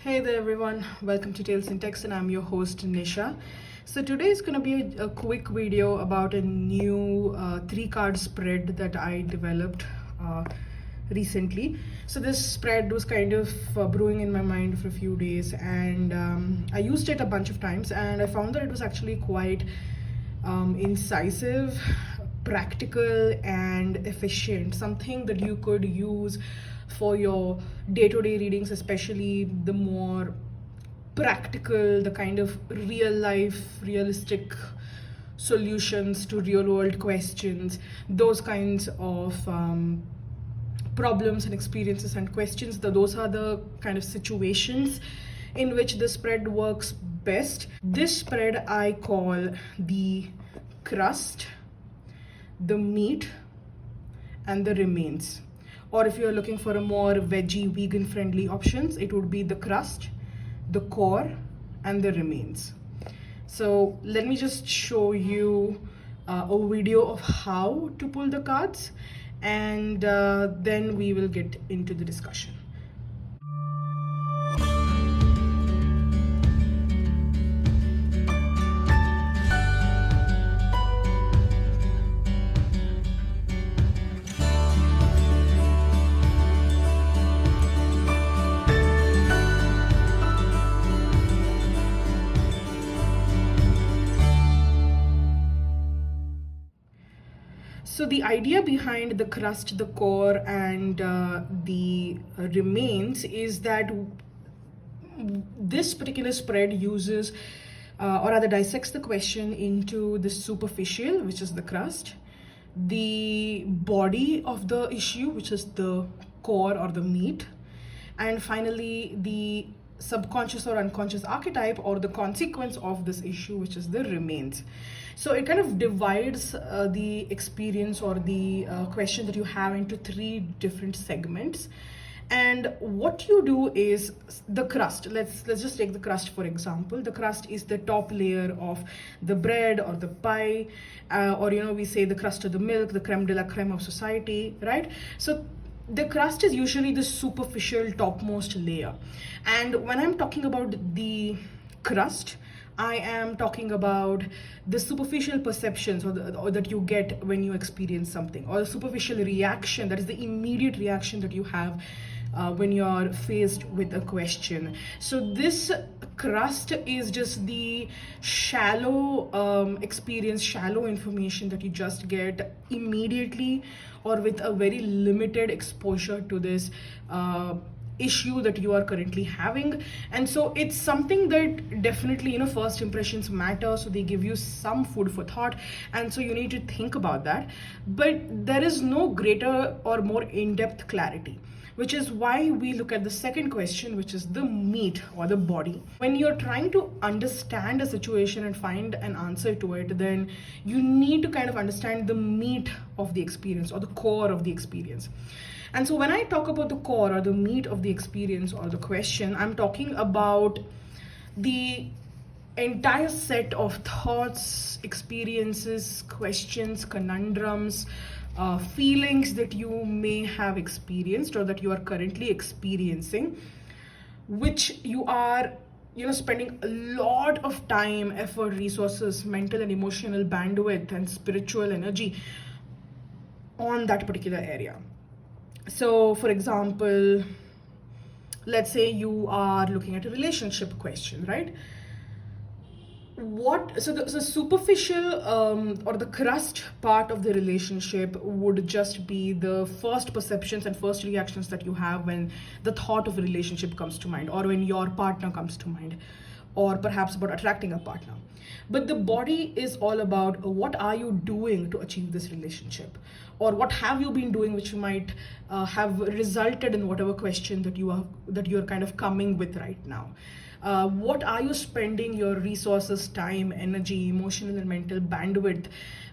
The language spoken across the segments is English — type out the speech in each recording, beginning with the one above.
Hey there everyone, welcome to Tales in Text and I'm your host Nisha. So today is going to be a quick video about a new 3-card spread that I developed recently. So this spread was kind of brewing in my mind for a few days, and I used it a bunch of times, and I found that it was actually quite incisive, practical and efficient, something that you could use for your day-to-day readings, especially the more practical, the kind of real life, realistic solutions to real world questions, those kinds of problems and experiences and questions. Those are the kind of situations in which the spread works best. This spread I call the crust, the meat, and the remains. Or if you're looking for a more veggie, vegan friendly options, it would be the crust, the core, and the remains. So let me just show you a video of how to pull the cards, and then we will get into the discussion. So the idea behind the crust, the core, and the remains is that this particular spread uses or rather dissects the question into the superficial, which is the crust, the body of the issue, which is the core or the meat, and finally the subconscious or unconscious archetype or the consequence of this issue, which is the remains. So it kind of divides the experience or the question that you have into 3 different segments. And what you do is the crust. Let's just take the crust for example. The crust is the top layer of the bread or the pie, or we say the crust of the milk, the creme de la creme of society, right? So the crust is usually the superficial topmost layer. And when I'm talking about the crust, I am talking about the superficial perceptions or that you get when you experience something, or the superficial reaction, that is the immediate reaction that you have when you're faced with a question. So this crust is just the shallow experience, shallow information that you just get immediately or with a very limited exposure to this issue that you are currently having. And so it's something that definitely, first impressions matter, so they give you some food for thought, and so you need to think about that. But there is no greater or more in-depth clarity, which is why we look at the second question, which is the meat or the body. When you're trying to understand a situation and find an answer to it, then you need to kind of understand the meat of the experience or the core of the experience. And so when I talk about the core or the meat of the experience or the question, I'm talking about the entire set of thoughts, experiences, questions, conundrums, feelings that you may have experienced or that you are currently experiencing, which you are spending a lot of time, effort, resources, mental and emotional bandwidth and spiritual energy on that particular area. So for example, let's say you are looking at a relationship question, right? So the superficial or the crust part of the relationship would just be the first perceptions and first reactions that you have when the thought of a relationship comes to mind, or when your partner comes to mind, or perhaps about attracting a partner. But the body is all about what are you doing to achieve this relationship, or what have you been doing which might have resulted in whatever question that you're kind of coming with right now. What are you spending your resources, time, energy, emotional and mental bandwidth,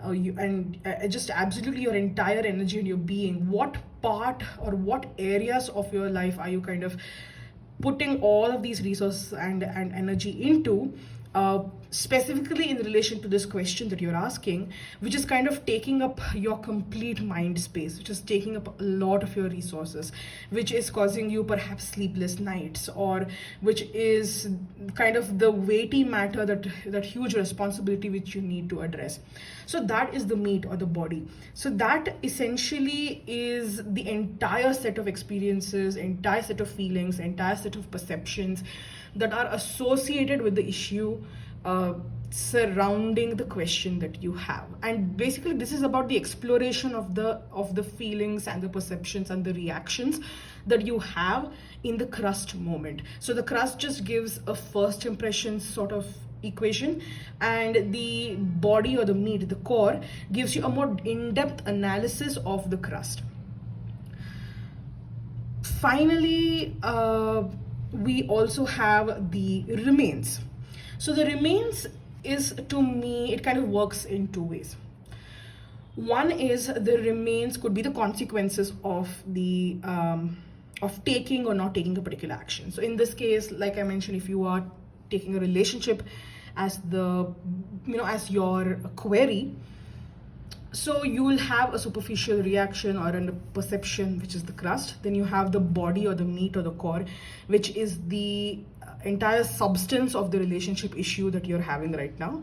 and just absolutely your entire energy and your being? What part or what areas of your life are you kind of putting all of these resources and energy into specifically in relation to this question that you're asking, which is kind of taking up your complete mind space, which is taking up a lot of your resources, which is causing you perhaps sleepless nights, or which is kind of the weighty matter, that huge responsibility which you need to address. So that is the meat or the body. So that essentially is the entire set of experiences, entire set of feelings, entire set of perceptions that are associated with the issue surrounding the question that you have. And basically this is about the exploration of the feelings and the perceptions and the reactions that you have in the crust moment. So the crust just gives a first impression sort of equation, and the body or the meat, the core, gives you a more in-depth analysis of the crust. Finally, we also have the remains. So the remains is, to me, it kind of works in two ways. One is the remains could be the consequences of the of taking or not taking a particular action. So in this case, like I mentioned, if you are taking a relationship as the, as your query, so you will have a superficial reaction or a perception, which is the crust. Then you have the body or the meat or the core, which is the entire substance of the relationship issue that you're having right now.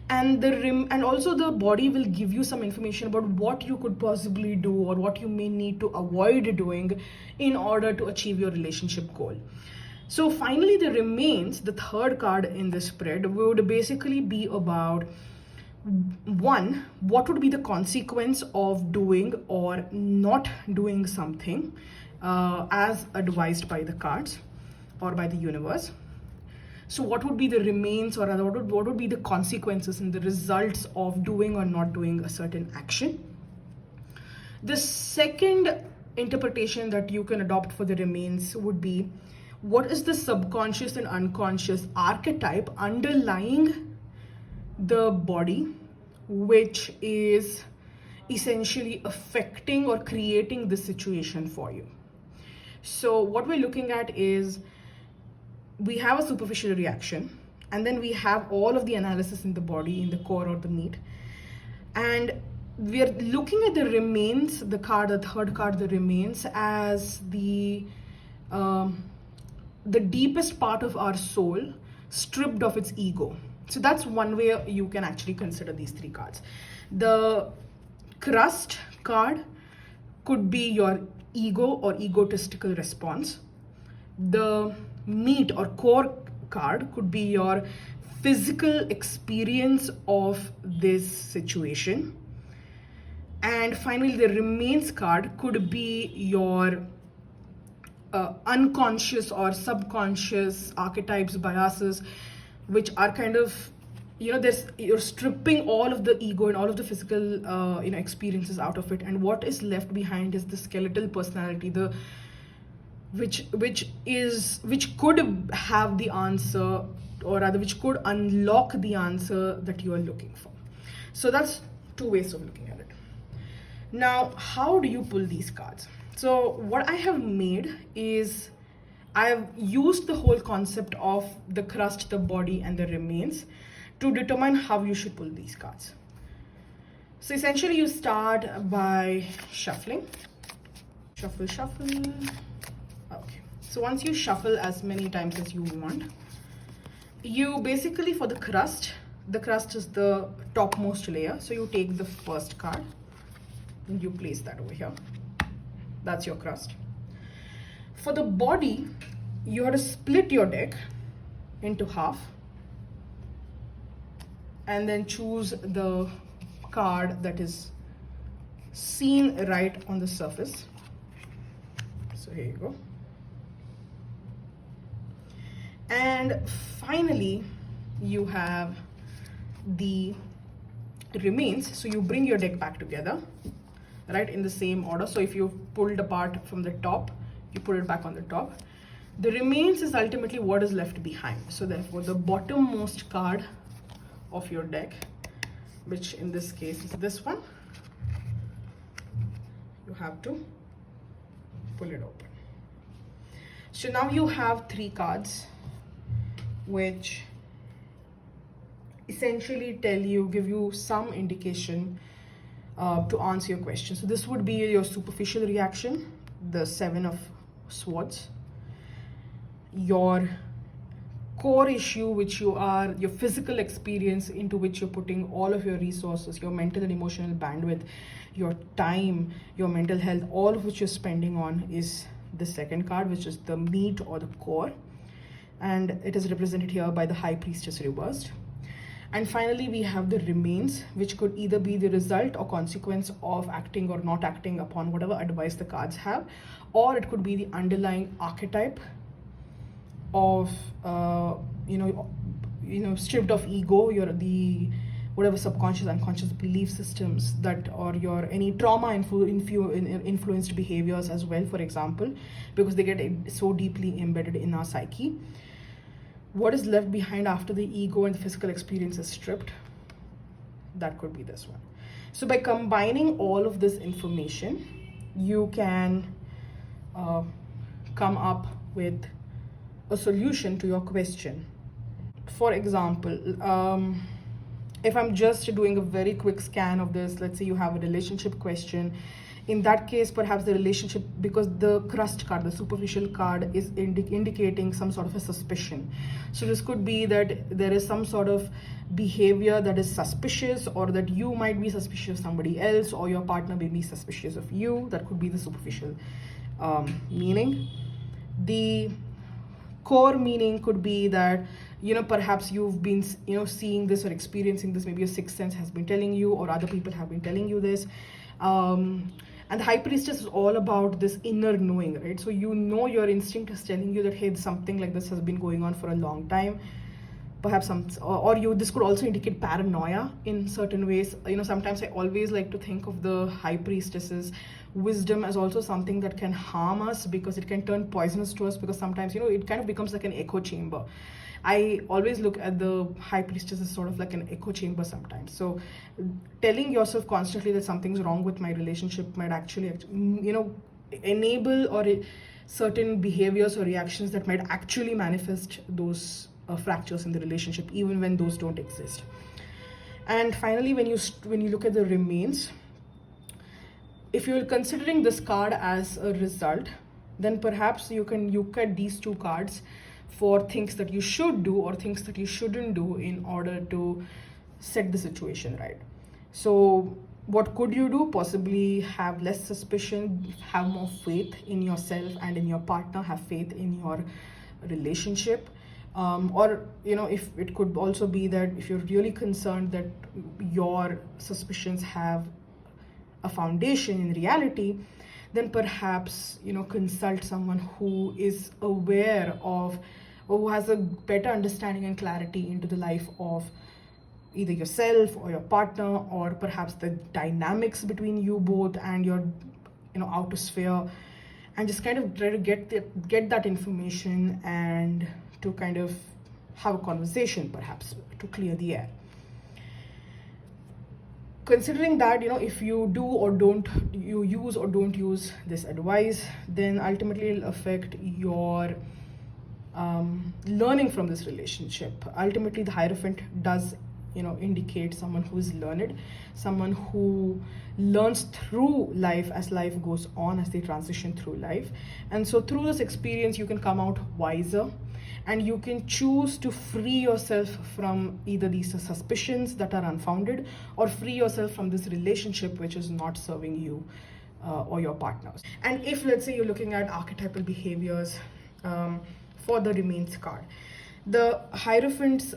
And and also the body will give you some information about what you could possibly do or what you may need to avoid doing in order to achieve your relationship goal. So finally, the remains, the third card in this spread, would basically be about, one, what would be the consequence of doing or not doing something as advised by the cards or by the universe. So what would be the remains, or rather what would be the consequences and the results of doing or not doing a certain action? The second interpretation that you can adopt for the remains would be, what is the subconscious and unconscious archetype underlying the body, which is essentially affecting or creating the situation for you? So what we're looking at is, we have a superficial reaction, and then we have all of the analysis in the body, in the core or the meat, and we are looking at the remains, the card, the third card, the remains, as the deepest part of our soul stripped of its ego. So that's one way you can actually consider these three cards. The crust card could be your ego or egotistical response. The meat or core card could be your physical experience of this situation. And finally, the remains card could be your unconscious or subconscious archetypes, biases, which are kind of, you're stripping all of the ego and all of the physical experiences out of it, and what is left behind is the skeletal personality, the which could have the answer, or rather which could unlock the answer that you are looking for. So that's two ways of looking at it. Now, how do you pull these cards? So what I have made is, I have used the whole concept of the crust, the body, and the remains to determine how you should pull these cards. So essentially you start by shuffling. Shuffle, shuffle. Okay. So once you shuffle as many times as you want, you basically, for the crust is the topmost layer. So you take the first card and you place that over here. That's your crust. For the body, you have to split your deck into half and then choose the card that is seen right on the surface. So here you go. And finally, you have the remains. So you bring your deck back together, right, in the same order. So if you pulled apart from the top, you put it back on the top. The remains is ultimately what is left behind. So therefore, the bottommost card of your deck, which in this case is this one, you have to pull it open. So now you have three cards, which essentially give you some indication to answer your question. So this would be your superficial reaction, the Seven of Swords. Your core issue, which your physical experience into which you're putting all of your resources, your mental and emotional bandwidth, your time, your mental health, all of which you're spending on, is the second card, which is the meat or the core. And it is represented here by the High Priestess reversed. And finally, we have the remains, which could either be the result or consequence of acting or not acting upon whatever advice the cards have, or it could be the underlying archetype of stripped of ego, whatever subconscious, unconscious belief systems that, or your any trauma influenced behaviors as well, for example, because they get so deeply embedded in our psyche. What is left behind after the ego and the physical experience is stripped? That could be this one. So by combining all of this information, you can come up with a solution to your question. For example, if I'm just doing a very quick scan of this, let's say you have a relationship question. In that case, perhaps the relationship, because the Crust card, the superficial card, is indicating some sort of a suspicion. So this could be that there is some sort of behavior that is suspicious, or that you might be suspicious of somebody else, or your partner may be suspicious of you. That could be the superficial meaning. The core meaning could be that, perhaps you've been, seeing this or experiencing this. Maybe your sixth sense has been telling you, or other people have been telling you this. And the High Priestess is all about this inner knowing, right? So your instinct is telling you that, hey, something like this has been going on for a long time. Perhaps this could also indicate paranoia in certain ways. Sometimes I always like to think of the High Priestess's wisdom as also something that can harm us, because it can turn poisonous to us, because sometimes, it kind of becomes like an echo chamber. I always look at the High Priestess as sort of like an echo chamber sometimes. So telling yourself constantly that something's wrong with my relationship might actually, enable or certain behaviors or reactions that might actually manifest those fractures in the relationship, even when those don't exist. And finally, when you look at the remains, if you're considering this card as a result, then perhaps you can look at these two cards for things that you should do or things that you shouldn't do in order to set the situation right. So what could you do? Possibly have less suspicion, have more faith in yourself and in your partner, have faith in your relationship. Or if it could also be that if you're really concerned that your suspicions have a foundation in reality, then perhaps consult someone who is aware of, or who has a better understanding and clarity into the life of either yourself or your partner, or perhaps the dynamics between you both and your outer sphere, and just kind of try to get that information and to kind of have a conversation, perhaps to clear the air. Considering that, if you do or don't, you use or don't use this advice, then ultimately it'll affect your learning from this relationship. Ultimately, the Hierophant does indicate someone who is learned, someone who learns through life as life goes on, as they transition through life. And so through this experience, you can come out wiser, and you can choose to free yourself from either these suspicions that are unfounded, or free yourself from this relationship which is not serving you or your partners. And if, let's say, you're looking at archetypal behaviors for the Remains card, the Hierophant's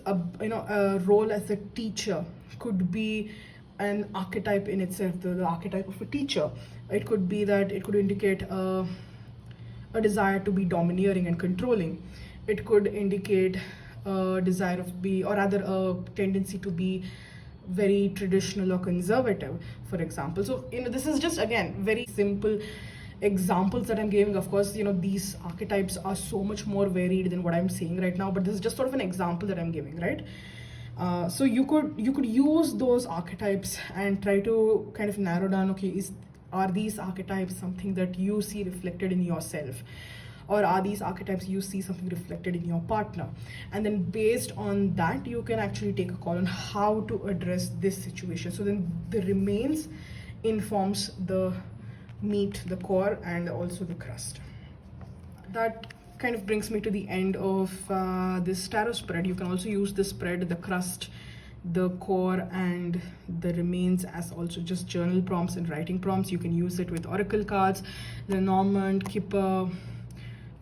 role as a teacher could be an archetype in itself, the archetype of a teacher. It could be that it could indicate a desire to be domineering and controlling. It could indicate a desire a tendency to be very traditional or conservative, for example. So this is just, again, very simple examples that I'm giving. Of course, these archetypes are so much more varied than what I'm saying right now, but this is just sort of an example that I'm giving, right? So you could use those archetypes and try to kind of narrow down, okay, are these archetypes something that you see reflected in yourself? or are these archetypes you see something reflected in your partner? And then based on that, you can actually take a call on how to address this situation. So then the remains informs the meat, the core, and also the crust. That kind of brings me to the end of this tarot spread. You can also use the spread, the crust, the core, and the remains as also just journal prompts and writing prompts. You can use it with oracle cards, Lenormand, Kipper,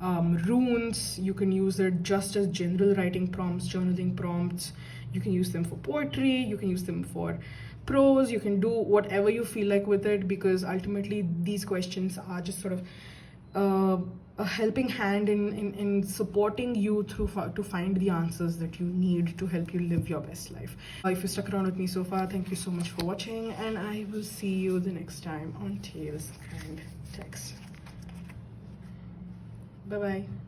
runes. You can use it just as general writing prompts, journaling prompts. You can use them for poetry, you can use them for prose, you can do whatever you feel like with it, because ultimately these questions are just sort of a helping hand in supporting you to find the answers that you need to help you live your best life. If you stuck around with me so far, thank you so much for watching, and I will see you the next time on Tales and Texts. Bye bye.